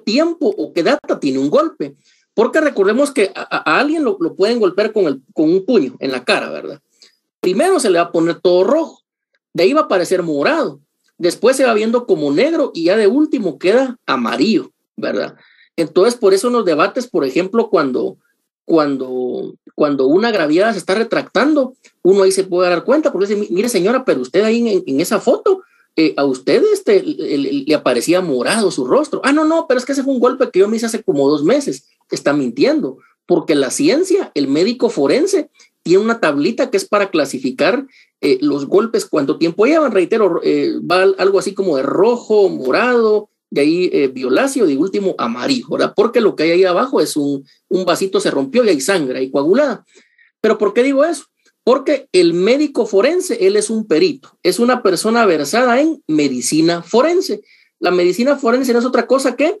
tiempo o qué data tiene un golpe. Porque recordemos que a alguien lo pueden golpear con un puño en la cara, ¿verdad? Primero se le va a poner todo rojo, de ahí va a aparecer morado, después se va viendo como negro y ya de último queda amarillo, ¿verdad? Entonces, por eso en los debates, por ejemplo, cuando una agraviada se está retractando, uno ahí se puede dar cuenta, porque dice, mire señora, pero usted ahí en esa foto, a usted le aparecía morado su rostro. Ah, no, pero es que ese fue un golpe que yo me hice hace como 2 meses. Está mintiendo, porque la ciencia, el médico forense, tiene una tablita que es para clasificar los golpes, cuánto tiempo llevan, reitero, va algo así como de rojo, morado, de ahí violáceo, de último amarillo, ¿verdad? Porque lo que hay ahí abajo es un vasito se rompió y hay sangre ahí coagulada. ¿Pero por qué digo eso? Porque el médico forense, él es un perito, es una persona versada en medicina forense. La medicina forense no es otra cosa que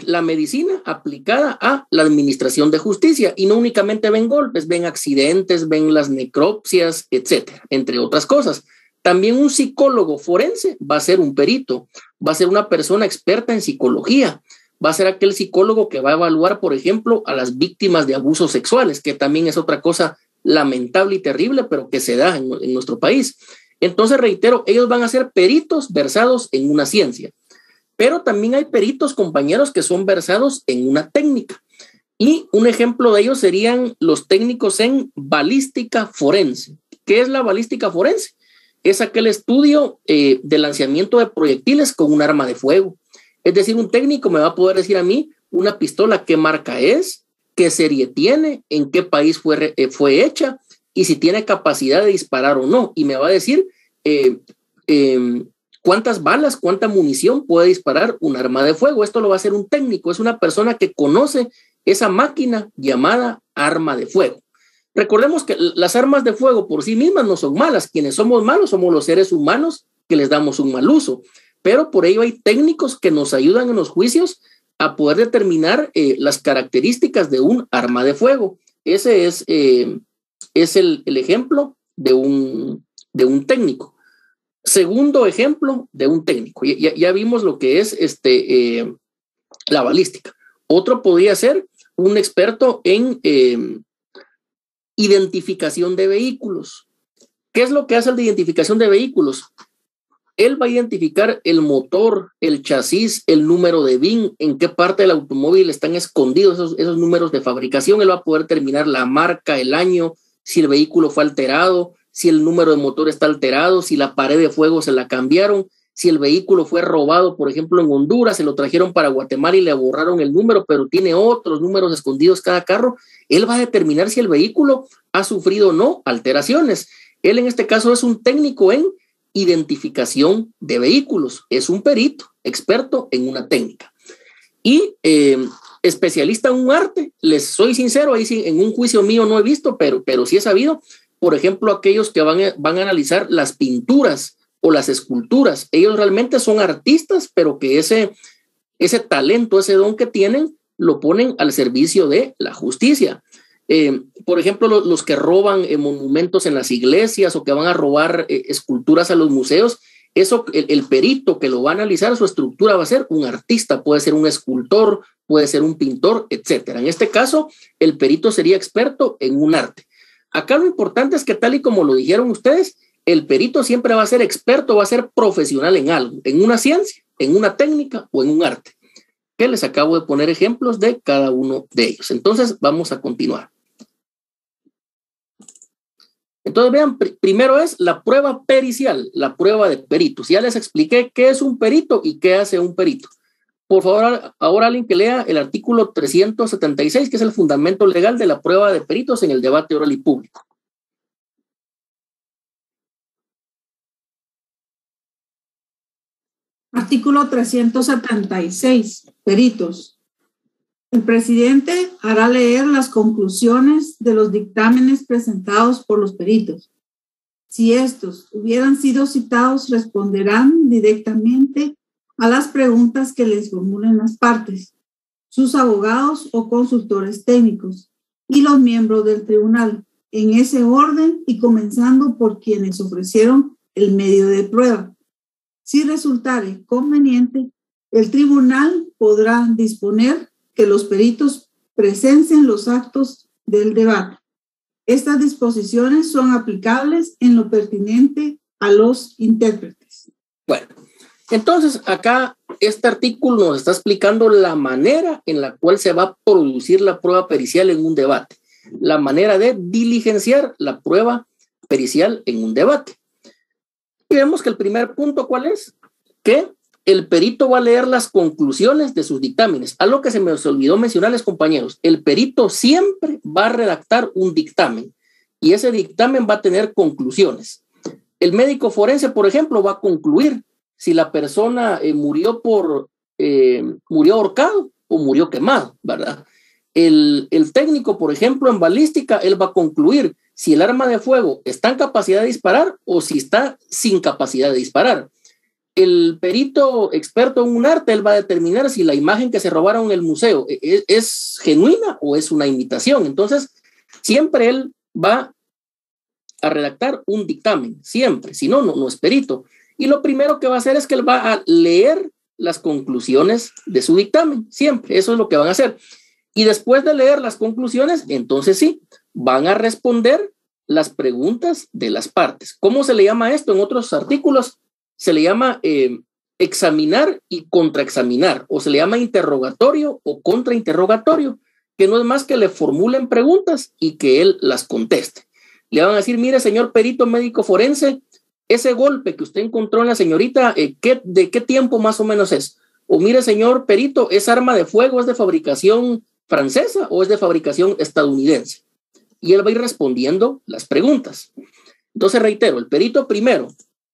la medicina aplicada a la administración de justicia, y no únicamente ven golpes, ven accidentes, ven las necropsias, etcétera, entre otras cosas. También un psicólogo forense va a ser un perito, va a ser una persona experta en psicología, va a ser aquel psicólogo que va a evaluar, por ejemplo, a las víctimas de abusos sexuales, que también es otra cosa lamentable y terrible, pero que se da en nuestro país. Entonces, reitero, ellos van a ser peritos versados en una ciencia, pero también hay peritos, compañeros, que son versados en una técnica. Y un ejemplo de ellos serían los técnicos en balística forense. ¿Qué es la balística forense? Es aquel estudio de lanzamiento de proyectiles con un arma de fuego. Es decir, un técnico me va a poder decir a mí una pistola qué marca es, qué serie tiene, en qué país fue hecha y si tiene capacidad de disparar o no. Y me va a decir cuántas balas, cuánta munición puede disparar un arma de fuego. Esto lo va a hacer un técnico, es una persona que conoce esa máquina llamada arma de fuego. Recordemos que las armas de fuego por sí mismas no son malas. Quienes somos malos somos los seres humanos que les damos un mal uso. Pero por ello hay técnicos que nos ayudan en los juicios a poder determinar las características de un arma de fuego. Ese es el ejemplo de un técnico. Segundo ejemplo de un técnico. Ya vimos lo que es la balística. Otro podría ser un experto en identificación de vehículos. ¿Qué es lo que hace el de identificación de vehículos? Él va a identificar el motor, el chasis, el número de VIN, en qué parte del automóvil están escondidos esos números de fabricación. Él va a poder determinar la marca, el año, si el vehículo fue alterado, si el número de motor está alterado, si la pared de fuego se la cambiaron, si el vehículo fue robado, por ejemplo, en Honduras, se lo trajeron para Guatemala y le borraron el número, pero tiene otros números escondidos cada carro. Él va a determinar si el vehículo ha sufrido o no alteraciones. Él en este caso es un técnico en identificación de vehículos, es un perito experto en una técnica y especialista en un arte. Les soy sincero, ahí sí, en un juicio mío no he visto, pero sí he sabido, por ejemplo, aquellos que van a analizar las pinturas o las esculturas. Ellos realmente son artistas, pero que ese talento, ese don que tienen, lo ponen al servicio de la justicia. Por ejemplo, los que roban monumentos en las iglesias o que van a robar esculturas a los museos, eso el perito que lo va a analizar, su estructura va a ser un artista, puede ser un escultor, puede ser un pintor, etcétera. En este caso, el perito sería experto en un arte. Acá lo importante es que, tal y como lo dijeron ustedes, el perito siempre va a ser experto, va a ser profesional en algo, en una ciencia, en una técnica o en un arte, que les acabo de poner ejemplos de cada uno de ellos. Entonces, vamos a continuar. Entonces, vean, primero es la prueba pericial, la prueba de peritos. Ya les expliqué qué es un perito y qué hace un perito. Por favor, ahora alguien que lea el artículo 376, que es el fundamento legal de la prueba de peritos en el debate oral y público. Artículo 376. Peritos. El presidente hará leer las conclusiones de los dictámenes presentados por los peritos. Si estos hubieran sido citados, responderán directamente a las preguntas que les formulen las partes, sus abogados o consultores técnicos y los miembros del tribunal, en ese orden y comenzando por quienes ofrecieron el medio de prueba. Si resultare conveniente, el tribunal podrá disponer que los peritos presencien los actos del debate. Estas disposiciones son aplicables en lo pertinente a los intérpretes. Bueno, entonces acá este artículo nos está explicando la manera en la cual se va a producir la prueba pericial en un debate, la manera de diligenciar la prueba pericial en un debate. Y vemos que el primer punto, ¿cuál es? Que el perito va a leer las conclusiones de sus dictámenes. Algo que se me olvidó mencionarles, compañeros, el perito siempre va a redactar un dictamen y ese dictamen va a tener conclusiones. El médico forense, por ejemplo, va a concluir si la persona murió ahorcado o murió quemado, ¿verdad? El técnico, por ejemplo, en balística, él va a concluir si el arma de fuego está en capacidad de disparar o si está sin capacidad de disparar. El perito experto en un arte, él va a determinar si la imagen que se robaron en el museo es genuina o es una imitación. Entonces, siempre él va a redactar un dictamen, siempre, si no, no es perito. Y lo primero que va a hacer es que él va a leer las conclusiones de su dictamen, siempre, eso es lo que van a hacer. Y después de leer las conclusiones, entonces sí, van a responder las preguntas de las partes. ¿Cómo se le llama esto en otros artículos? Se le llama examinar y contraexaminar, o se le llama interrogatorio o contrainterrogatorio, que no es más que le formulen preguntas y que él las conteste. Le van a decir, mire, señor perito médico forense, ese golpe que usted encontró en la señorita, ¿de qué tiempo más o menos es? O mire, señor perito, ¿esa arma de fuego es de fabricación francesa o es de fabricación estadounidense? Y él va a ir respondiendo las preguntas. Entonces, reitero, el perito primero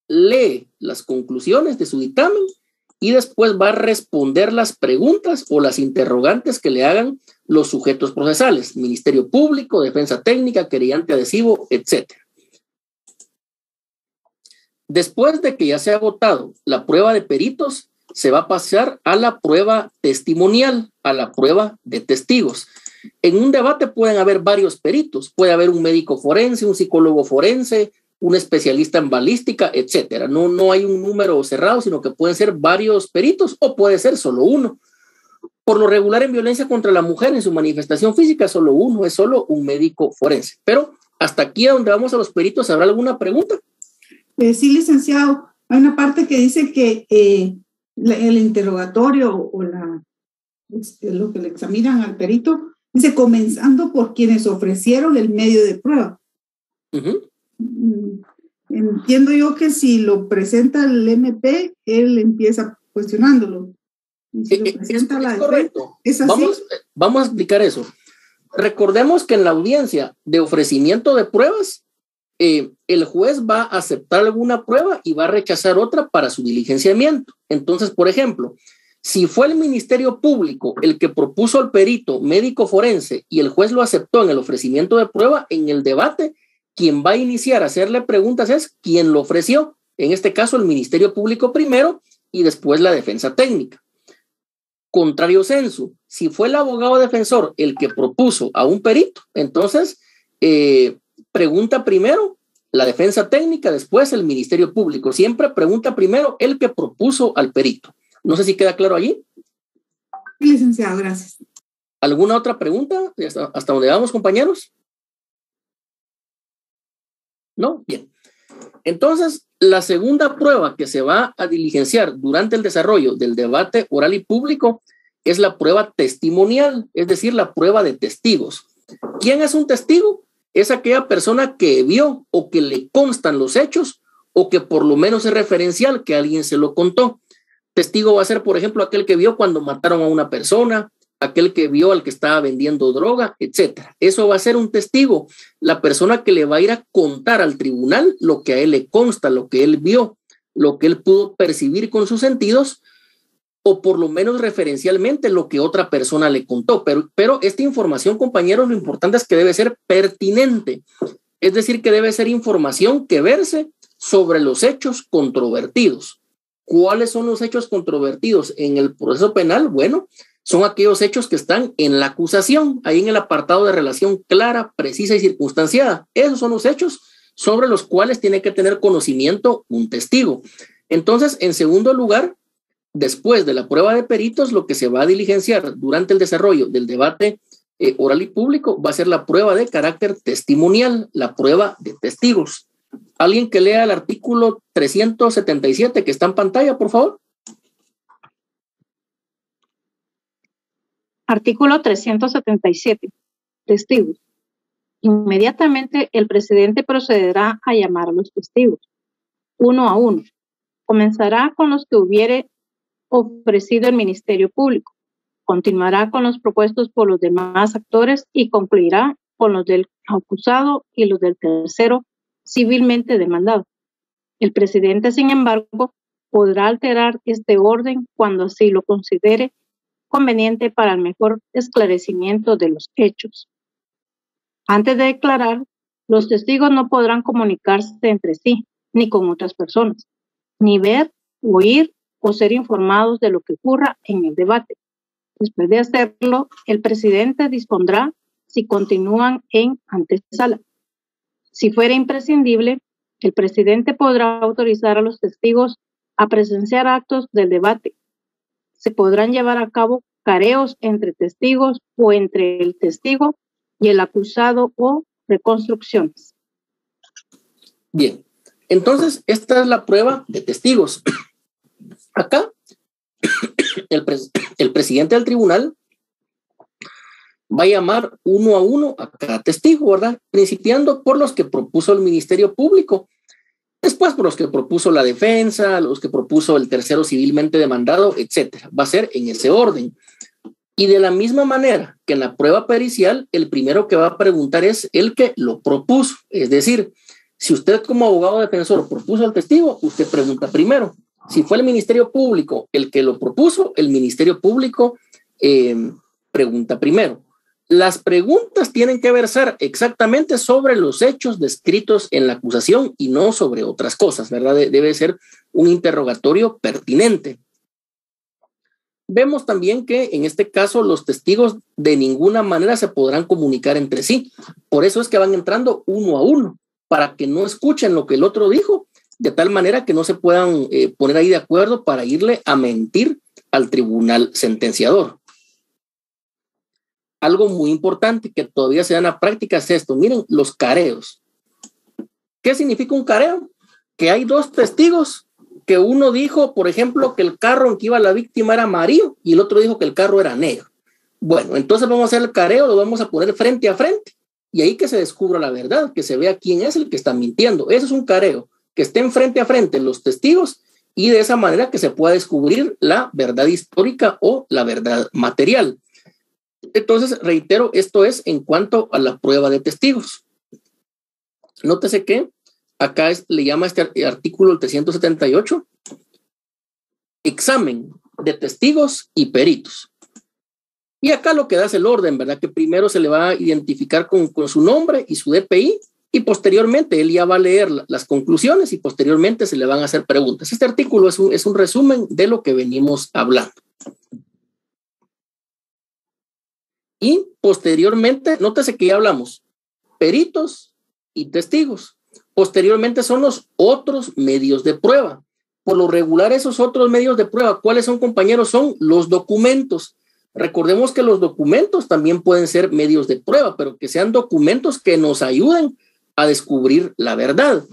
lee las conclusiones de su dictamen y después va a responder las preguntas o las interrogantes que le hagan los sujetos procesales, Ministerio Público, Defensa Técnica, querellante adhesivo, etc. Después de que ya se ha agotado la prueba de peritos, se va a pasar a la prueba testimonial, a la prueba de testigos. En un debate pueden haber varios peritos, puede haber un médico forense, un psicólogo forense, un especialista en balística, etcétera. No hay un número cerrado, sino que pueden ser varios peritos o puede ser solo uno. Por lo regular, en violencia contra la mujer, en su manifestación física, solo uno, es solo un médico forense. Pero hasta aquí a donde vamos a los peritos, ¿habrá alguna pregunta? Sí, licenciado. Hay una parte que dice que el interrogatorio o lo que le examinan al perito, dice comenzando por quienes ofrecieron el medio de prueba. Uh-huh. Entiendo yo que si lo presenta el MP, él empieza cuestionándolo. Y si lo presenta la correcto. ¿Es así? Vamos a explicar eso. Recordemos que en la audiencia de ofrecimiento de pruebas, el juez va a aceptar alguna prueba y va a rechazar otra para su diligenciamiento. Entonces, por ejemplo, si fue el Ministerio Público el que propuso al perito médico forense y el juez lo aceptó en el ofrecimiento de prueba, en el debate, quien va a iniciar a hacerle preguntas es quien lo ofreció. En este caso, el Ministerio Público primero y después la defensa técnica. Contrario sensu, si fue el abogado defensor el que propuso a un perito, entonces pregunta primero la defensa técnica, después el Ministerio Público. Siempre pregunta primero el que propuso al perito. No sé si queda claro allí. Sí, licenciado, gracias. ¿Alguna otra pregunta? ¿Hasta dónde vamos, compañeros? ¿No? Bien. Entonces, la segunda prueba que se va a diligenciar durante el desarrollo del debate oral y público es la prueba testimonial, es decir, la prueba de testigos. ¿Quién es un testigo? Es aquella persona que vio o que le constan los hechos o que por lo menos es referencial que alguien se lo contó. Testigo va a ser, por ejemplo, aquel que vio cuando mataron a una persona, aquel que vio al que estaba vendiendo droga, etcétera. Eso va a ser un testigo, la persona que le va a ir a contar al tribunal lo que a él le consta, lo que él vio, lo que él pudo percibir con sus sentidos, o por lo menos referencialmente lo que otra persona le contó. Pero esta información, compañeros, lo importante es que debe ser pertinente, es decir, que debe ser información que verse sobre los hechos controvertidos. ¿Cuáles son los hechos controvertidos en el proceso penal? Bueno, son aquellos hechos que están en la acusación, ahí en el apartado de relación clara, precisa y circunstanciada. Esos son los hechos sobre los cuales tiene que tener conocimiento un testigo. Entonces, en segundo lugar, Después de la prueba de peritos, lo que se va a diligenciar durante el desarrollo del debate oral y público va a ser la prueba de carácter testimonial, la prueba de testigos. ¿Alguien que lea el artículo 377 que está en pantalla, por favor? Artículo 377. Testigos. Inmediatamente el presidente procederá a llamar a los testigos, uno a uno. Comenzará con los que hubiere ofrecido el Ministerio Público. Continuará con los propuestos por los demás actores y concluirá con los del acusado y los del tercero civilmente demandado. El presidente, sin embargo, podrá alterar este orden cuando así lo considere conveniente para el mejor esclarecimiento de los hechos. Antes de declarar, los testigos no podrán comunicarse entre sí ni con otras personas, ni ver, oír o ser informados de lo que ocurra en el debate. Después de hacerlo, el presidente dispondrá si continúan en antesala. Si fuera imprescindible, el presidente podrá autorizar a los testigos a presenciar actos del debate. Se podrán llevar a cabo careos entre testigos o entre el testigo y el acusado o reconstrucciones. Bien, entonces esta es la prueba de testigos. Acá, el presidente del tribunal va a llamar uno a uno a cada testigo, ¿verdad? Principiando por los que propuso el Ministerio Público, después por los que propuso la defensa, los que propuso el tercero civilmente demandado, etcétera. Va a ser en ese orden. Y de la misma manera que en la prueba pericial, el primero que va a preguntar es el que lo propuso. Es decir, si usted como abogado defensor propuso al testigo, usted pregunta primero. Si fue el Ministerio Público el que lo propuso, el Ministerio Público pregunta primero. Las preguntas tienen que versar exactamente sobre los hechos descritos en la acusación y no sobre otras cosas, ¿verdad? Debe ser un interrogatorio pertinente. Vemos también que en este caso los testigos de ninguna manera se podrán comunicar entre sí. Por eso es que van entrando uno a uno, para que no escuchen lo que el otro dijo, de tal manera que no se puedan poner ahí de acuerdo para irle a mentir al tribunal sentenciador. Algo muy importante que todavía se da en la práctica es esto. Miren, los careos. ¿Qué significa un careo? Que hay dos testigos, que uno dijo, por ejemplo, que el carro en que iba la víctima era amarillo y el otro dijo que el carro era negro. Bueno, entonces vamos a hacer el careo, lo vamos a poner frente a frente y ahí que se descubra la verdad, que se vea quién es el que está mintiendo. Eso es un careo, que estén frente a frente los testigos y de esa manera que se pueda descubrir la verdad histórica o la verdad material. Entonces, reitero, esto es en cuanto a la prueba de testigos. Nótese que acá le llama este artículo el 378, examen de testigos y peritos. Y acá lo que da es el orden, ¿verdad? Que primero se le va a identificar con su nombre y su DPI y posteriormente él ya va a leer las conclusiones y posteriormente se le van a hacer preguntas. Este artículo es un resumen de lo que venimos hablando. Y posteriormente, nótese que ya hablamos, peritos y testigos. Posteriormente son los otros medios de prueba. Por lo regular, esos otros medios de prueba, ¿cuáles son, compañeros? Son los documentos. Recordemos que los documentos también pueden ser medios de prueba, pero que sean documentos que nos ayuden a descubrir la verdad.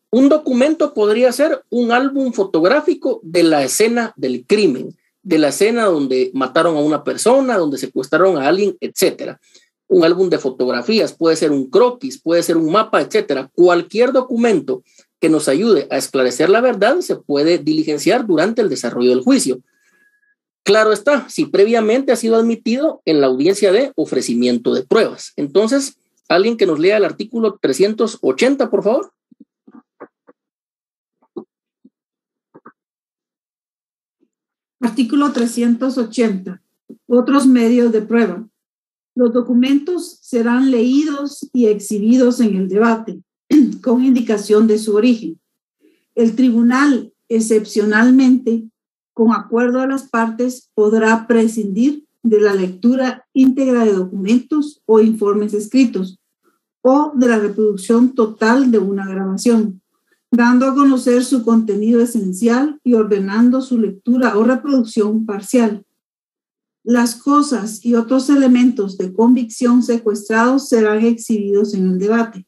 Un documento podría ser un álbum fotográfico de la escena del crimen, de la escena donde mataron a una persona, donde secuestraron a alguien, etcétera. Un álbum de fotografías, puede ser un croquis, puede ser un mapa, etcétera. Cualquier documento que nos ayude a esclarecer la verdad se puede diligenciar durante el desarrollo del juicio. Claro está, si previamente ha sido admitido en la audiencia de ofrecimiento de pruebas. Entonces, alguien que nos lea el artículo 380, por favor. Artículo 380. Otros medios de prueba. Los documentos serán leídos y exhibidos en el debate, con indicación de su origen. El tribunal, excepcionalmente, con acuerdo a las partes, podrá prescindir de la lectura íntegra de documentos o informes escritos o de la reproducción total de una grabación, dando a conocer su contenido esencial y ordenando su lectura o reproducción parcial. Las cosas y otros elementos de convicción secuestrados serán exhibidos en el debate.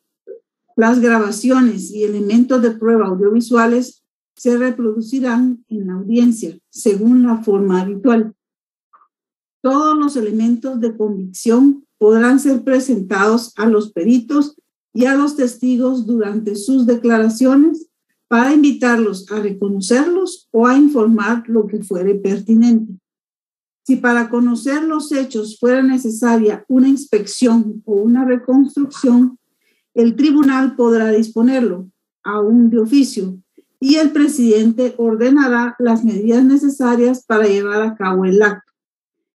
Las grabaciones y elementos de prueba audiovisuales se reproducirán en la audiencia, según la forma habitual. Todos los elementos de convicción podrán ser presentados a los peritos y a los testigos durante sus declaraciones para invitarlos a reconocerlos o a informar lo que fuere pertinente. Si para conocer los hechos fuera necesaria una inspección o una reconstrucción, el tribunal podrá disponerlo, aún de oficio, y el presidente ordenará las medidas necesarias para llevar a cabo el acto.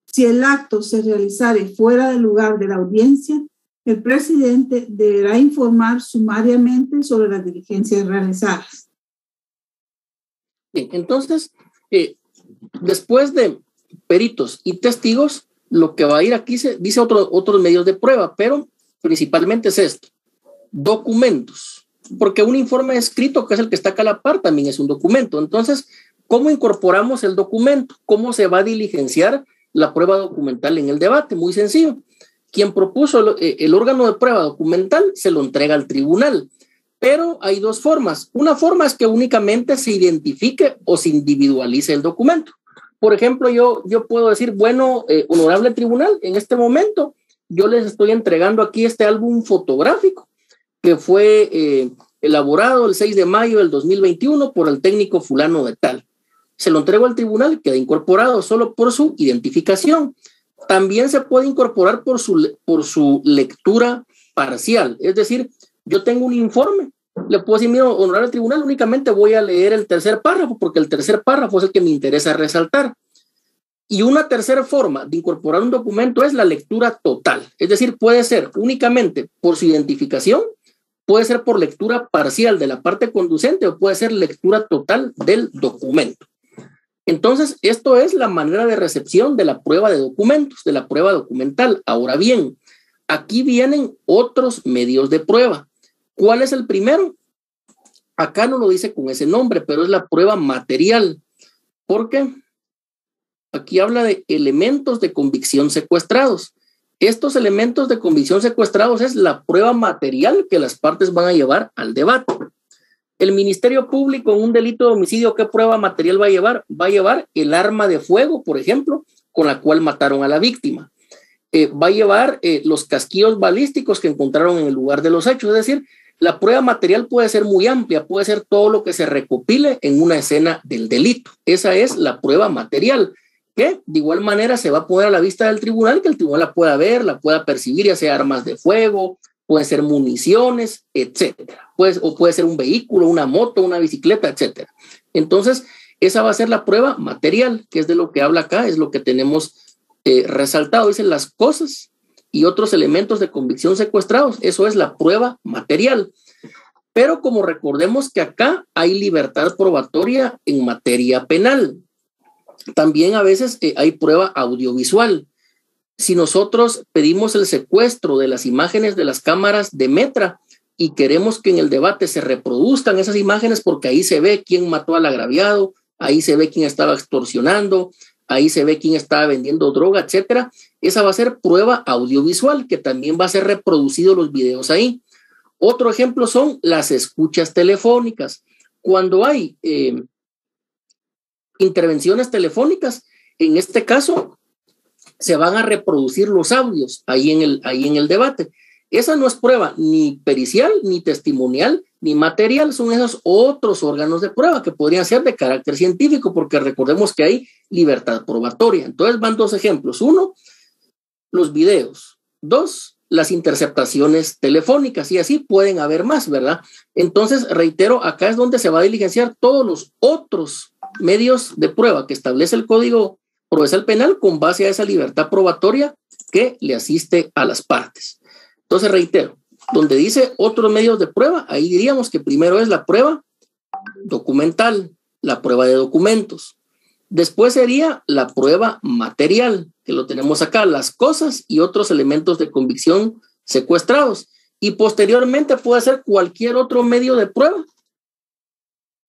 Si el acto se realizare fuera del lugar de la audiencia, el presidente deberá informar sumariamente sobre las diligencias realizadas. Bien, entonces, después de peritos y testigos, lo que va a ir aquí dice otros medios de prueba, pero principalmente es esto: documentos, porque un informe escrito, que es el que está acá a la par, también es un documento. Entonces, ¿cómo incorporamos el documento? ¿Cómo se va a diligenciar la prueba documental en el debate? Muy sencillo. Quien propuso el órgano de prueba documental se lo entrega al tribunal, pero hay dos formas. Una forma es que únicamente se identifique o se individualice el documento. Por ejemplo, yo puedo decir, bueno, honorable tribunal, en este momento yo les estoy entregando aquí este álbum fotográfico que fue elaborado el 6 de mayo del 2021 por el técnico fulano de tal. Se lo entrego al tribunal, queda incorporado solo por su identificación. También se puede incorporar por su lectura parcial. Es decir, yo tengo un informe, le puedo decir, mira, honorable tribunal, únicamente voy a leer el tercer párrafo, porque el tercer párrafo es el que me interesa resaltar. Y una tercera forma de incorporar un documento es la lectura total. Es decir, puede ser únicamente por su identificación, puede ser por lectura parcial de la parte conducente o puede ser lectura total del documento. Entonces, esto es la manera de recepción de la prueba de documentos, de la prueba documental. Ahora bien, aquí vienen otros medios de prueba. ¿Cuál es el primero? Acá no lo dice con ese nombre, pero es la prueba material. ¿Por qué? Aquí habla de elementos de convicción secuestrados. Estos elementos de convicción secuestrados es la prueba material que las partes van a llevar al debate. El Ministerio Público en un delito de homicidio, ¿qué prueba material va a llevar? Va a llevar el arma de fuego, por ejemplo, con la cual mataron a la víctima. Va a llevar los casquillos balísticos que encontraron en el lugar de los hechos. Es decir, la prueba material puede ser muy amplia, puede ser todo lo que se recopile en una escena del delito. Esa es la prueba material, que de igual manera se va a poner a la vista del tribunal, que el tribunal la pueda ver, la pueda percibir, ya sea armas de fuego, pueden ser municiones, etcétera. O puede ser un vehículo, una moto, una bicicleta, etcétera. Entonces, esa va a ser la prueba material, que es de lo que habla acá, es lo que tenemos resaltado. Dicen las cosas y otros elementos de convicción secuestrados. Eso es la prueba material. Pero como recordemos que acá hay libertad probatoria en materia penal, también a veces hay prueba audiovisual. Si nosotros pedimos el secuestro de las imágenes de las cámaras de Metra y queremos que en el debate se reproduzcan esas imágenes, porque ahí se ve quién mató al agraviado, ahí se ve quién estaba extorsionando, ahí se ve quién estaba vendiendo droga, etcétera, esa va a ser prueba audiovisual, que también va a ser reproducido los videos ahí. Otro ejemplo son las escuchas telefónicas. Cuando hay intervenciones telefónicas, en este caso, se van a reproducir los audios ahí en el debate. Esa no es prueba ni pericial, ni testimonial, ni material, son esos otros órganos de prueba que podrían ser de carácter científico, porque recordemos que hay libertad probatoria. Entonces van dos ejemplos. Uno, los videos. Dos, las interceptaciones telefónicas, y así pueden haber más, ¿verdad? Entonces, reitero, acá es donde se va a diligenciar todos los otros medios de prueba que establece el Código Procesal Penal con base a esa libertad probatoria que le asiste a las partes. Entonces, reitero, donde dice otros medios de prueba, ahí diríamos que primero es la prueba documental, la prueba de documentos. Después sería la prueba material, que lo tenemos acá, las cosas y otros elementos de convicción secuestrados. Y posteriormente puede ser cualquier otro medio de prueba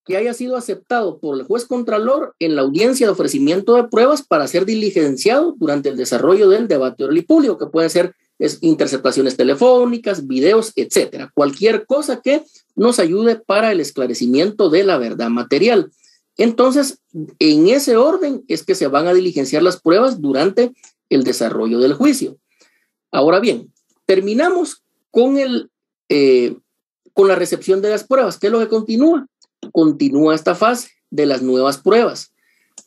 que haya sido aceptado por el juez contralor en la audiencia de ofrecimiento de pruebas para ser diligenciado durante el desarrollo del debate oral y público, que pueden ser interceptaciones telefónicas, videos, etcétera. Cualquier cosa que nos ayude para el esclarecimiento de la verdad material. Entonces, en ese orden es que se van a diligenciar las pruebas durante el desarrollo del juicio. Ahora bien, terminamos con la recepción de las pruebas. ¿Qué es lo que continúa? Continúa esta fase de las nuevas pruebas.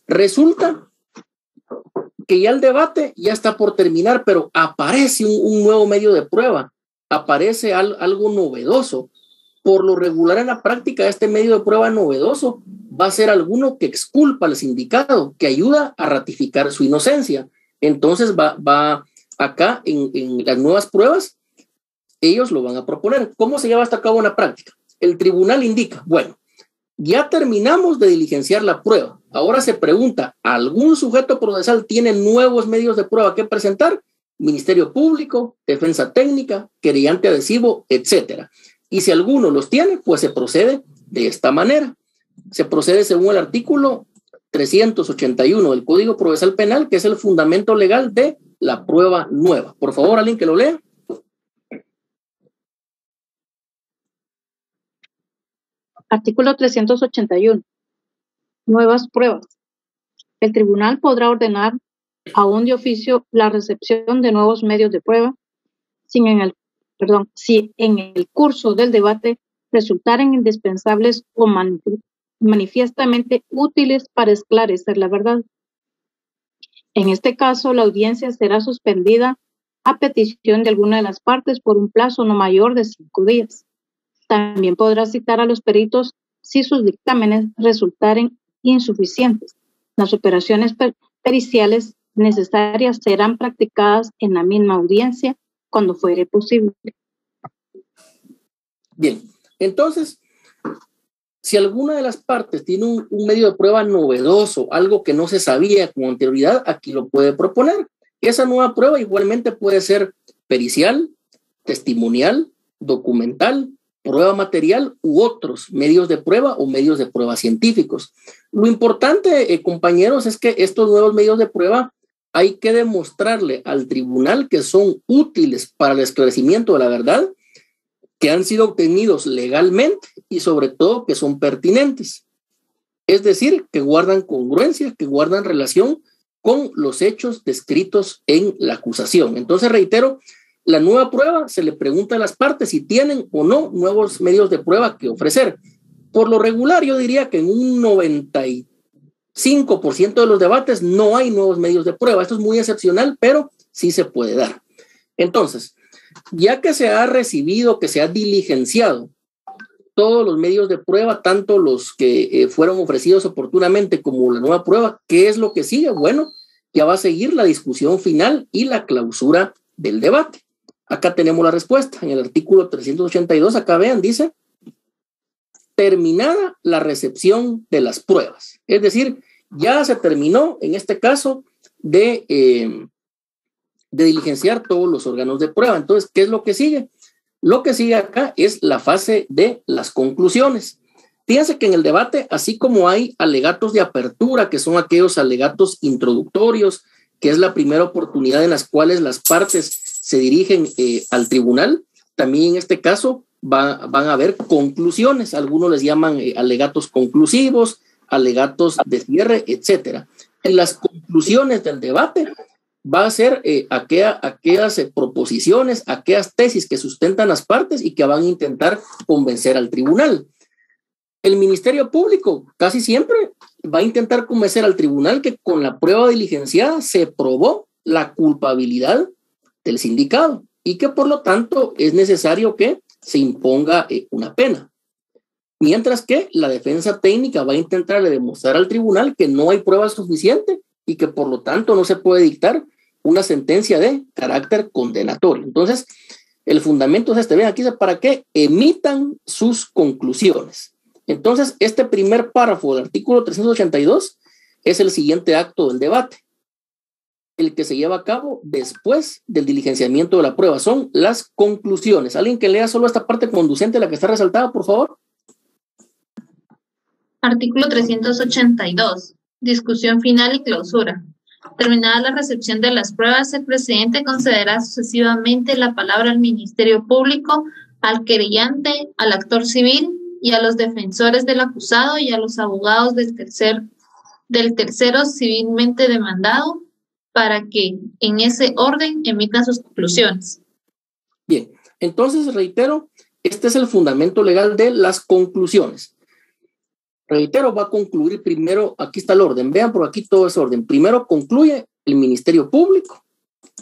Resulta que ya el debate ya está por terminar, pero aparece un nuevo medio de prueba, aparece algo novedoso. Por lo regular en la práctica, este medio de prueba novedoso va a ser alguno que exculpa al sindicado, que ayuda a ratificar su inocencia. Entonces va acá en las nuevas pruebas, ellos lo van a proponer. ¿Cómo se lleva hasta a cabo en la práctica? El tribunal indica, bueno, ya terminamos de diligenciar la prueba. Ahora se pregunta, ¿algún sujeto procesal tiene nuevos medios de prueba que presentar? Ministerio Público, Defensa Técnica, querellante adhesivo, etcétera. Y si alguno los tiene, pues se procede de esta manera. Se procede según el artículo 381 del Código Procesal Penal, que es el fundamento legal de la prueba nueva. Por favor, alguien que lo lea. Artículo 381. Nuevas pruebas. El tribunal podrá ordenar aún de oficio la recepción de nuevos medios de prueba si en el curso del debate resultaren indispensables o manifiestamente útiles para esclarecer la verdad. En este caso, la audiencia será suspendida a petición de alguna de las partes por un plazo no mayor de 5 días. También podrá citar a los peritos si sus dictámenes resultaren insuficientes. Las operaciones periciales necesarias serán practicadas en la misma audiencia cuando fuere posible. Bien, entonces, si alguna de las partes tiene un medio de prueba novedoso, algo que no se sabía con anterioridad, aquí lo puede proponer. Esa nueva prueba igualmente puede ser pericial, testimonial, documental, prueba material u otros medios de prueba o medios de prueba científicos. Lo importante, compañeros, es que estos nuevos medios de prueba hay que demostrarle al tribunal que son útiles para el esclarecimiento de la verdad, que han sido obtenidos legalmente y sobre todo que son pertinentes. Es decir, que guardan congruencia, que guardan relación con los hechos descritos en la acusación. Entonces, reitero, la nueva prueba se le pregunta a las partes si tienen o no nuevos medios de prueba que ofrecer. Por lo regular, yo diría que en un 95% de los debates no hay nuevos medios de prueba. Esto es muy excepcional, pero sí se puede dar. Entonces, ya que se ha recibido, que se ha diligenciado todos los medios de prueba, tanto los que fueron ofrecidos oportunamente como la nueva prueba, ¿qué es lo que sigue? Bueno, ya va a seguir la discusión final y la clausura del debate. Acá tenemos la respuesta. En el artículo 382, acá vean, dice, terminada la recepción de las pruebas. Es decir, ya se terminó, en este caso, de diligenciar todos los órganos de prueba. Entonces, ¿qué es lo que sigue? Lo que sigue acá es la fase de las conclusiones. Fíjense que en el debate, así como hay alegatos de apertura, que son aquellos alegatos introductorios, que es la primera oportunidad en las cuales las partes se dirigen al tribunal, también en este caso van a haber conclusiones. Algunos les llaman alegatos conclusivos, alegatos de cierre, etcétera. En las conclusiones del debate va a ser aquellas proposiciones, aquellas tesis que sustentan las partes y que van a intentar convencer al tribunal. El Ministerio Público casi siempre va a intentar convencer al tribunal que con la prueba diligenciada se probó la culpabilidad del sindicado y que por lo tanto es necesario que se imponga una pena. Mientras que la defensa técnica va a intentar demostrar al tribunal que no hay prueba suficiente y que por lo tanto no se puede dictar una sentencia de carácter condenatorio. Entonces, el fundamento es este. Ven, aquí dice para que emitan sus conclusiones. Entonces, este primer párrafo del artículo 382 es el siguiente acto del debate, el que se lleva a cabo después del diligenciamiento de la prueba. Son las conclusiones. ¿Alguien que lea solo esta parte conducente, la que está resaltada, por favor? Artículo 382. Discusión final y clausura. Terminada la recepción de las pruebas, el presidente concederá sucesivamente la palabra al Ministerio Público, al querellante, al actor civil y a los defensores del acusado y a los abogados del tercero civilmente demandado para que, en ese orden, emitan sus conclusiones. Bien, entonces reitero, este es el fundamento legal de las conclusiones. Reitero, va a concluir primero, aquí está el orden, vean por aquí todo ese orden. Primero concluye el Ministerio Público,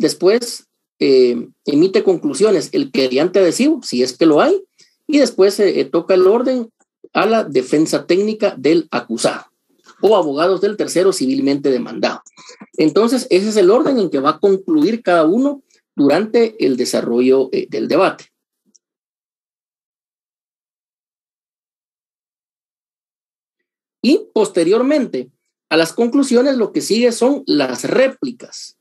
después emite conclusiones el querellante adhesivo, si es que lo hay, y después toca el orden a la defensa técnica del acusado o abogados del tercero civilmente demandado. Entonces, ese es el orden en que va a concluir cada uno durante el desarrollo del debate. Y posteriormente a las conclusiones lo que sigue son las réplicas.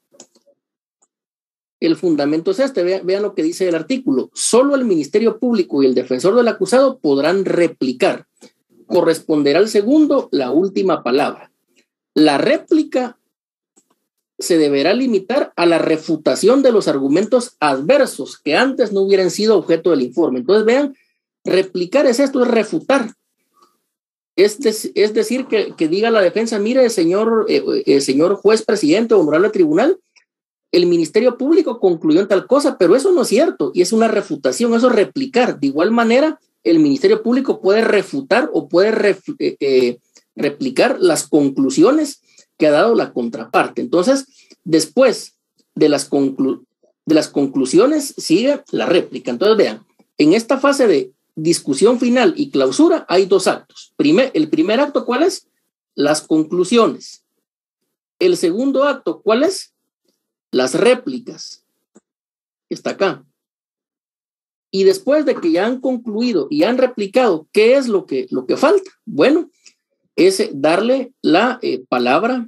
El fundamento es este, vean lo que dice el artículo. Solo el Ministerio Público y el defensor del acusado podrán replicar. Corresponderá al segundo la última palabra. La réplica se deberá limitar a la refutación de los argumentos adversos que antes no hubieran sido objeto del informe. Entonces vean, replicar es esto, es refutar. Es decir, que diga la defensa, mire, señor juez presidente o honorable tribunal, el Ministerio Público concluyó en tal cosa, pero eso no es cierto, y es una refutación, eso es replicar. De igual manera, el Ministerio Público puede refutar o puede replicar las conclusiones que ha dado la contraparte. Entonces, después de las conclusiones, sigue la réplica. Entonces, vean, en esta fase de discusión final y clausura hay dos actos. El primer acto, ¿cuál es? Las conclusiones. El segundo acto, ¿cuál es? Las réplicas. Está acá. Y después de que ya han concluido y han replicado, ¿qué es lo que falta? Bueno, es darle la palabra,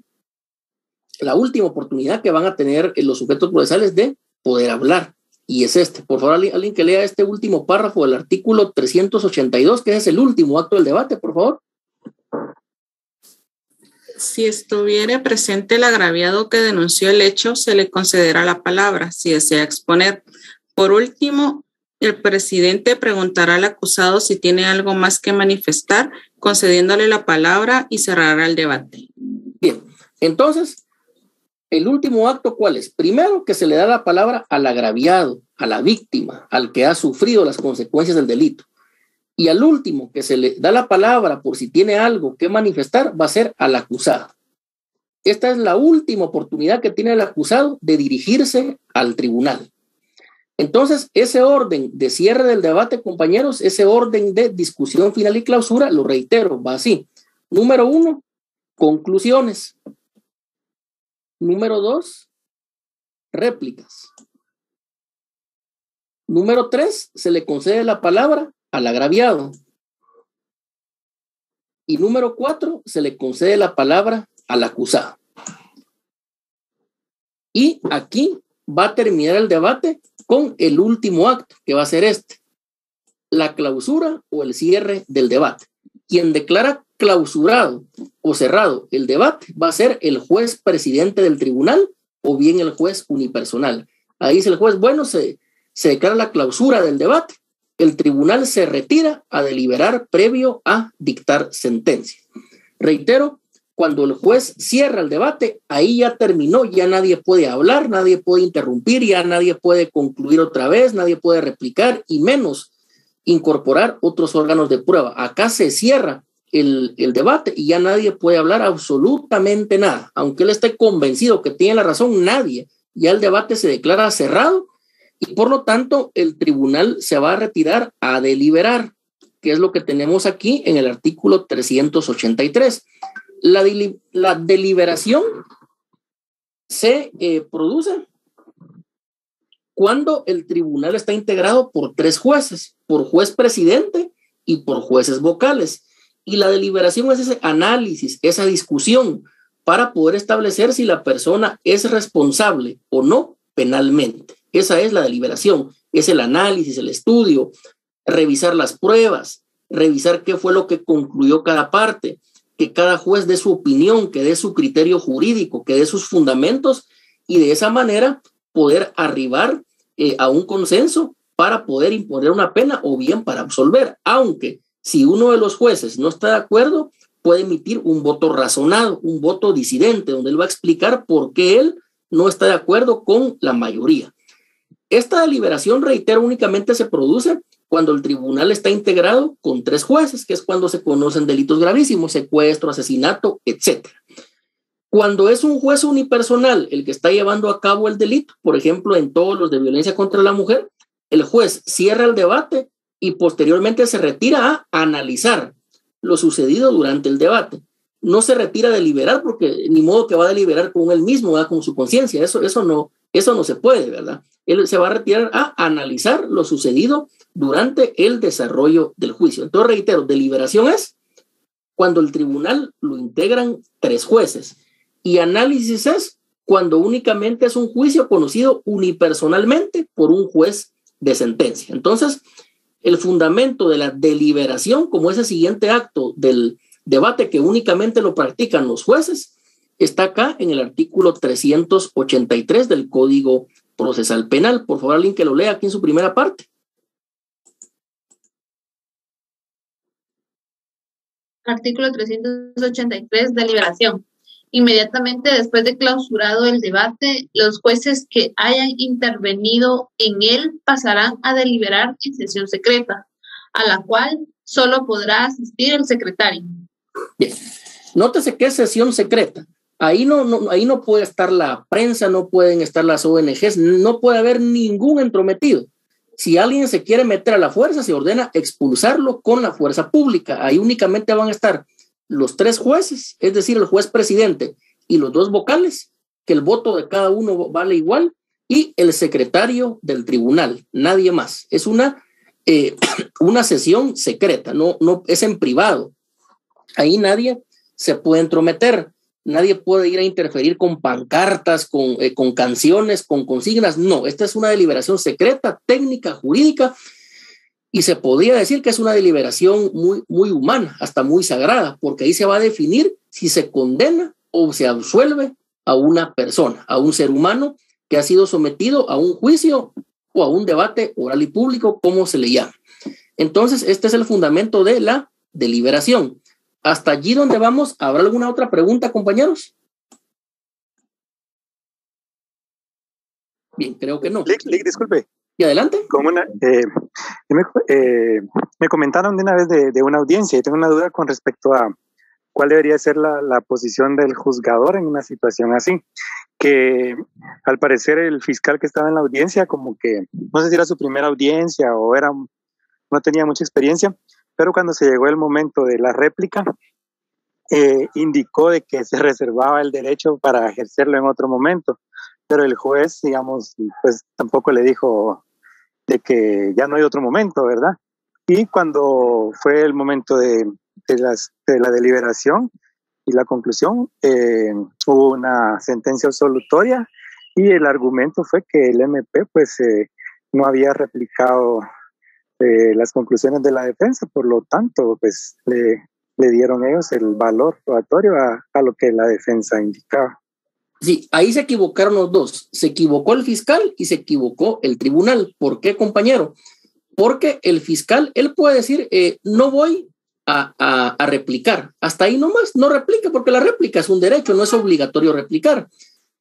la última oportunidad que van a tener los sujetos procesales de poder hablar. Y es este. Por favor, alguien que lea este último párrafo del artículo 382, que es el último acto del debate, por favor. Si estuviere presente el agraviado que denunció el hecho, se le concederá la palabra, si desea exponer. Por último, el presidente preguntará al acusado si tiene algo más que manifestar, concediéndole la palabra y cerrará el debate. Bien, entonces, el último acto, ¿cuál es? Primero, que se le da la palabra al agraviado, a la víctima, al que ha sufrido las consecuencias del delito. Y al último, que se le da la palabra por si tiene algo que manifestar, va a ser al acusado. Esta es la última oportunidad que tiene el acusado de dirigirse al tribunal. Entonces, ese orden de cierre del debate, compañeros, ese orden de discusión final y clausura, lo reitero, va así. Número 1, conclusiones. Número 2, réplicas. Número 3, se le concede la palabra al agraviado. Y número 4, se le concede la palabra al acusado. Y aquí va a terminar el debate con el último acto, que va a ser este: la clausura o el cierre del debate. Quien declara clausurado o cerrado el debate va a ser el juez presidente del tribunal o bien el juez unipersonal. Ahí dice el juez, bueno, se declara la clausura del debate, el tribunal se retira a deliberar previo a dictar sentencia. Reitero, cuando el juez cierra el debate, ahí ya terminó, ya nadie puede hablar, nadie puede interrumpir, ya nadie puede concluir otra vez, nadie puede replicar y menos incorporar otros órganos de prueba. Acá se cierra el debate y ya nadie puede hablar absolutamente nada. Aunque él esté convencido que tiene la razón, nadie. Ya el debate se declara cerrado y por lo tanto el tribunal se va a retirar a deliberar, que es lo que tenemos aquí en el artículo 383. La deliberación se produce cuando el tribunal está integrado por 3 jueces, por juez presidente y por jueces vocales. Y la deliberación es ese análisis, esa discusión para poder establecer si la persona es responsable o no penalmente. Esa es la deliberación, es el análisis, el estudio, revisar las pruebas, revisar qué fue lo que concluyó cada parte, que cada juez dé su opinión, que dé su criterio jurídico, que dé sus fundamentos y de esa manera poder arribar a un consenso para poder imponer una pena o bien para absolver, aunque si uno de los jueces no está de acuerdo, puede emitir un voto razonado, un voto disidente, donde él va a explicar por qué él no está de acuerdo con la mayoría. Esta deliberación, reitero, únicamente se produce cuando el tribunal está integrado con 3 jueces, que es cuando se conocen delitos gravísimos, secuestro, asesinato, etc. Cuando es un juez unipersonal el que está llevando a cabo el delito, por ejemplo, en todos los de violencia contra la mujer, el juez cierra el debate y posteriormente se retira a analizar lo sucedido durante el debate. No se retira a deliberar porque ni modo que va a deliberar con él mismo, ¿verdad? Con su conciencia. Eso no se puede, ¿verdad? Él se va a retirar a analizar lo sucedido durante el desarrollo del juicio. Entonces, reitero, deliberación es cuando el tribunal lo integran 3 jueces y análisis es cuando únicamente es un juicio conocido unipersonalmente por un juez de sentencia. Entonces, el fundamento de la deliberación, como ese siguiente acto del debate que únicamente lo practican los jueces, está acá en el artículo 383 del Código Procesal Penal. Por favor, alguien que lo lea aquí en su primera parte. Artículo 383, deliberación. Inmediatamente después de clausurado el debate, los jueces que hayan intervenido en él pasarán a deliberar en sesión secreta, a la cual solo podrá asistir el secretario. Bien. Nótese que es sesión secreta. Ahí no puede estar la prensa, no pueden estar las ONGs, no puede haber ningún entrometido. Si alguien se quiere meter a la fuerza, se ordena expulsarlo con la fuerza pública. Ahí únicamente van a estar los 3 jueces, es decir, el juez presidente y los 2 vocales, que el voto de cada uno vale igual, y el secretario del tribunal, nadie más. Es una sesión secreta, no es en privado. Ahí nadie se puede entrometer, nadie puede ir a interferir con pancartas, con canciones, con consignas. No, esta es una deliberación secreta, técnica, jurídica, y se podría decir que es una deliberación muy, muy humana, hasta muy sagrada, porque ahí se va a definir si se condena o se absuelve a una persona, a un ser humano que ha sido sometido a un juicio o a un debate oral y público, como se le llama. Entonces, este es el fundamento de la deliberación. Hasta allí donde vamos, ¿habrá alguna otra pregunta, compañeros? Bien, creo que no. Lick, disculpe. Y adelante. Me comentaron de una vez de una audiencia y tengo una duda con respecto a cuál debería ser la posición del juzgador en una situación así. Que al parecer el fiscal que estaba en la audiencia, como que no sé si era su primera audiencia o no tenía mucha experiencia, pero cuando se llegó el momento de la réplica, indicó de que se reservaba el derecho para ejercerlo en otro momento. Pero el juez, digamos, pues tampoco le dijo de que ya no hay otro momento, ¿verdad? Y cuando fue el momento de la deliberación y la conclusión, hubo una sentencia absolutoria y el argumento fue que el MP pues no había replicado las conclusiones de la defensa, por lo tanto pues le dieron ellos el valor probatorio a lo que la defensa indicaba. Sí, ahí se equivocaron los dos. Se equivocó el fiscal y se equivocó el tribunal. ¿Por qué, compañero? Porque el fiscal, él puede decir, no voy a replicar. Hasta ahí nomás, no replique, porque la réplica es un derecho, no es obligatorio replicar.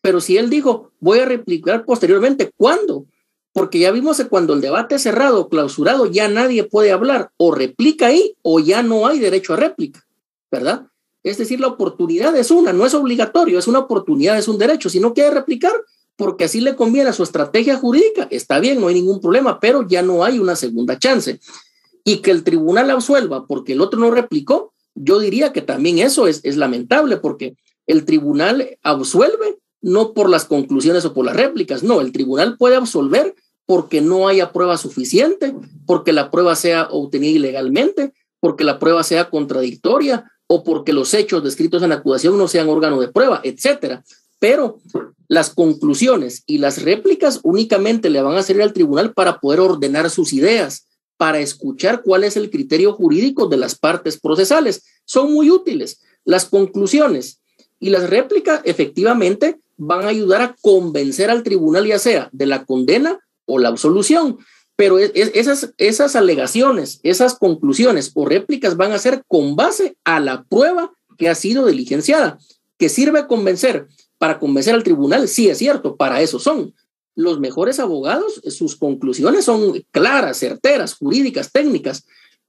Pero si él dijo, voy a replicar posteriormente, ¿cuándo? Porque ya vimos que cuando el debate es cerrado, clausurado, ya nadie puede hablar. O replica ahí o ya no hay derecho a réplica, ¿verdad? Es decir, la oportunidad es una, no es obligatorio, es una oportunidad, es un derecho. Si no quiere replicar, porque así le conviene a su estrategia jurídica, está bien, no hay ningún problema, pero ya no hay una segunda chance. Y que el tribunal absuelva porque el otro no replicó, yo diría que también eso es lamentable, porque el tribunal absuelve no por las conclusiones o por las réplicas, no, el tribunal puede absolver porque no haya prueba suficiente, porque la prueba sea obtenida ilegalmente, porque la prueba sea contradictoria, o porque los hechos descritos en la acusación no sean órgano de prueba, etcétera. Pero las conclusiones y las réplicas únicamente le van a servir al tribunal para poder ordenar sus ideas, para escuchar cuál es el criterio jurídico de las partes procesales. Son muy útiles. Las conclusiones y las réplicas efectivamente van a ayudar a convencer al tribunal, ya sea de la condena o la absolución. Pero esas alegaciones, esas conclusiones o réplicas van a ser con base a la prueba que ha sido diligenciada. ¿Que sirve para convencer al tribunal? Sí, es cierto, para eso son. Los mejores abogados, sus conclusiones son claras, certeras, jurídicas, técnicas.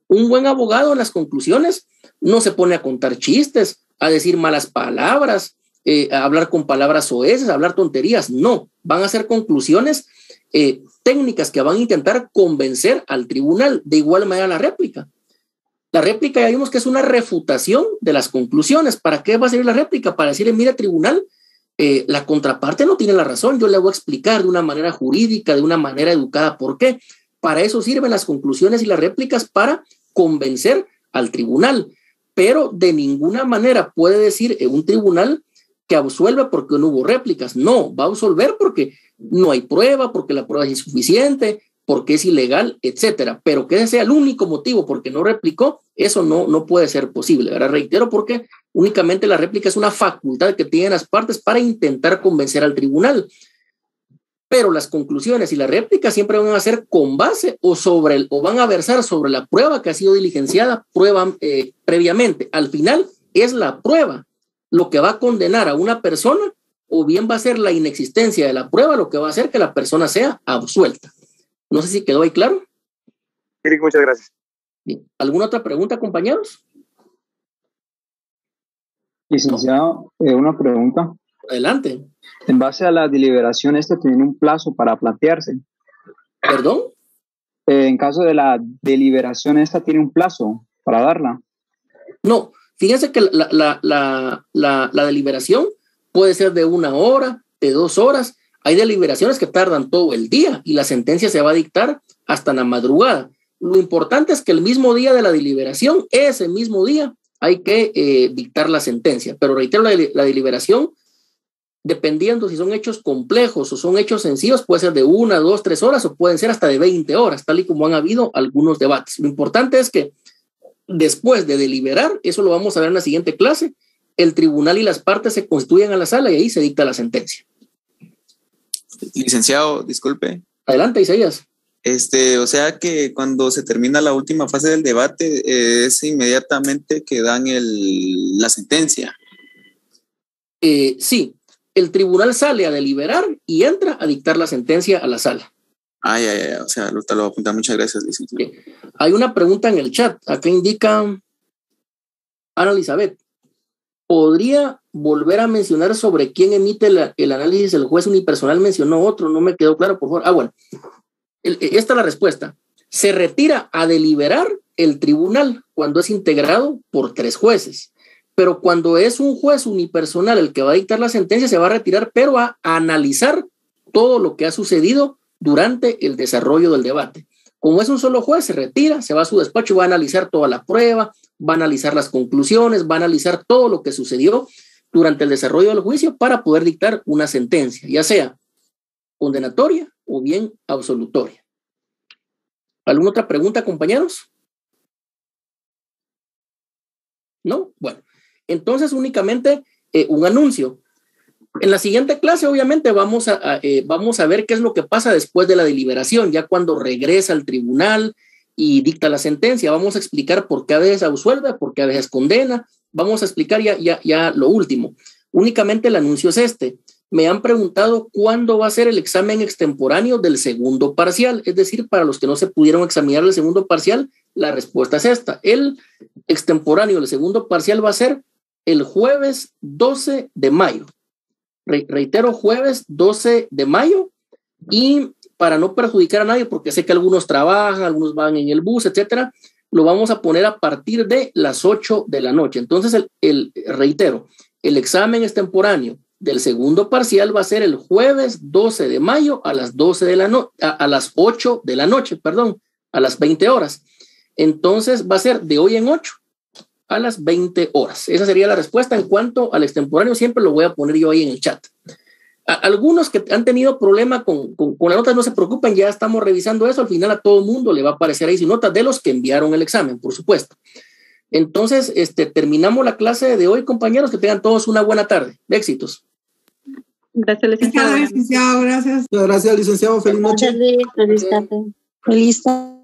Un buen abogado en las conclusiones no se pone a contar chistes, a decir malas palabras, a hablar con palabras soeces, a hablar tonterías. No, van a ser conclusiones técnicas que van a intentar convencer al tribunal. De igual manera la réplica. La réplica ya vimos que es una refutación de las conclusiones. ¿Para qué va a servir la réplica? Para decirle, mire, tribunal, la contraparte no tiene la razón, yo le voy a explicar de una manera jurídica, de una manera educada por qué. Para eso sirven las conclusiones y las réplicas, para convencer al tribunal, pero de ninguna manera puede decir un tribunal que absuelve porque no hubo réplicas. No, va a absolver porque no hay prueba, porque la prueba es insuficiente, porque es ilegal, etcétera. Pero que ese sea el único motivo porque no replicó, eso no puede ser posible, ¿verdad? Reitero, porque únicamente la réplica es una facultad que tienen las partes para intentar convencer al tribunal. Pero las conclusiones y las réplicas siempre van a ser con base o van a versar sobre la prueba que ha sido diligenciada previamente. Al final es la prueba lo que va a condenar a una persona, o bien va a ser la inexistencia de la prueba lo que va a hacer que la persona sea absuelta. No sé si quedó ahí claro. Eric, muchas gracias. Bien. ¿Alguna otra pregunta, compañeros? Licenciado, una pregunta. Adelante. En base a la deliberación, tiene un plazo para plantearse. ¿Perdón? En caso de la deliberación, tiene un plazo para darla. No, fíjense que la deliberación puede ser de 1 hora, de 2 horas. Hay deliberaciones que tardan todo el día y la sentencia se va a dictar hasta la madrugada. Lo importante es que el mismo día de la deliberación, ese mismo día, hay que dictar la sentencia. Pero reitero, la deliberación, dependiendo si son hechos complejos o son hechos sencillos, puede ser de 1, 2, 3 horas o pueden ser hasta de 20 horas, tal y como han habido algunos debates. Lo importante es que después de deliberar, eso lo vamos a ver en la siguiente clase, el tribunal y las partes se constituyen a la sala y ahí se dicta la sentencia. Licenciado, disculpe. Adelante, Isaías. O sea que cuando se termina la última fase del debate, es inmediatamente que dan la sentencia. Sí, el tribunal sale a deliberar y entra a dictar la sentencia a la sala. O sea, lo voy a apuntar. Muchas gracias, licenciado. Bien. Hay una pregunta en el chat. Acá indica Ana Elizabeth. ¿Podría volver a mencionar sobre quién emite el análisis? El juez unipersonal mencionó otro, no me quedó claro, por favor. Bueno, esta es la respuesta. Se retira a deliberar el tribunal cuando es integrado por 3 jueces, pero cuando es un juez unipersonal el que va a dictar la sentencia, se va a retirar, pero a analizar todo lo que ha sucedido durante el desarrollo del debate. Como es un solo juez, se retira, se va a su despacho, va a analizar toda la prueba, va a analizar las conclusiones, va a analizar todo lo que sucedió durante el desarrollo del juicio para poder dictar una sentencia, ya sea condenatoria o bien absolutoria. ¿Alguna otra pregunta, compañeros? ¿No? Bueno, entonces únicamente un anuncio. En la siguiente clase, obviamente, vamos a ver qué es lo que pasa después de la deliberación, ya cuando regresa al tribunal y dicta la sentencia. Vamos a explicar por qué a veces absuelve, por qué a veces condena. Vamos a explicar ya lo último. Únicamente el anuncio es este. Me han preguntado cuándo va a ser el examen extemporáneo del segundo parcial. Es decir, para los que no se pudieron examinar el segundo parcial, la respuesta es esta. El extemporáneo del segundo parcial va a ser el jueves 12 de mayo. Reitero, jueves 12 de mayo, y para no perjudicar a nadie, porque sé que algunos trabajan, algunos van en el bus, etcétera, lo vamos a poner a partir de las 8 de la noche. Entonces, reitero, el examen extemporáneo del segundo parcial va a ser el jueves 12 de mayo a las 8 de la noche, a las 20 horas. Entonces, va a ser de hoy en 8 a las 20 horas. Esa sería la respuesta. En cuanto al extemporáneo, siempre lo voy a poner yo ahí en el chat. Algunos que han tenido problema con las notas, no se preocupen, ya estamos revisando eso. Al final a todo mundo le va a aparecer ahí sin notas de los que enviaron el examen, por supuesto. Entonces, terminamos la clase de hoy, compañeros. Que tengan todos una buena tarde. Éxitos. Gracias, licenciado. Gracias, licenciado. Gracias. Gracias, licenciado. Feliz noche. Feliz tarde. Feliz tarde.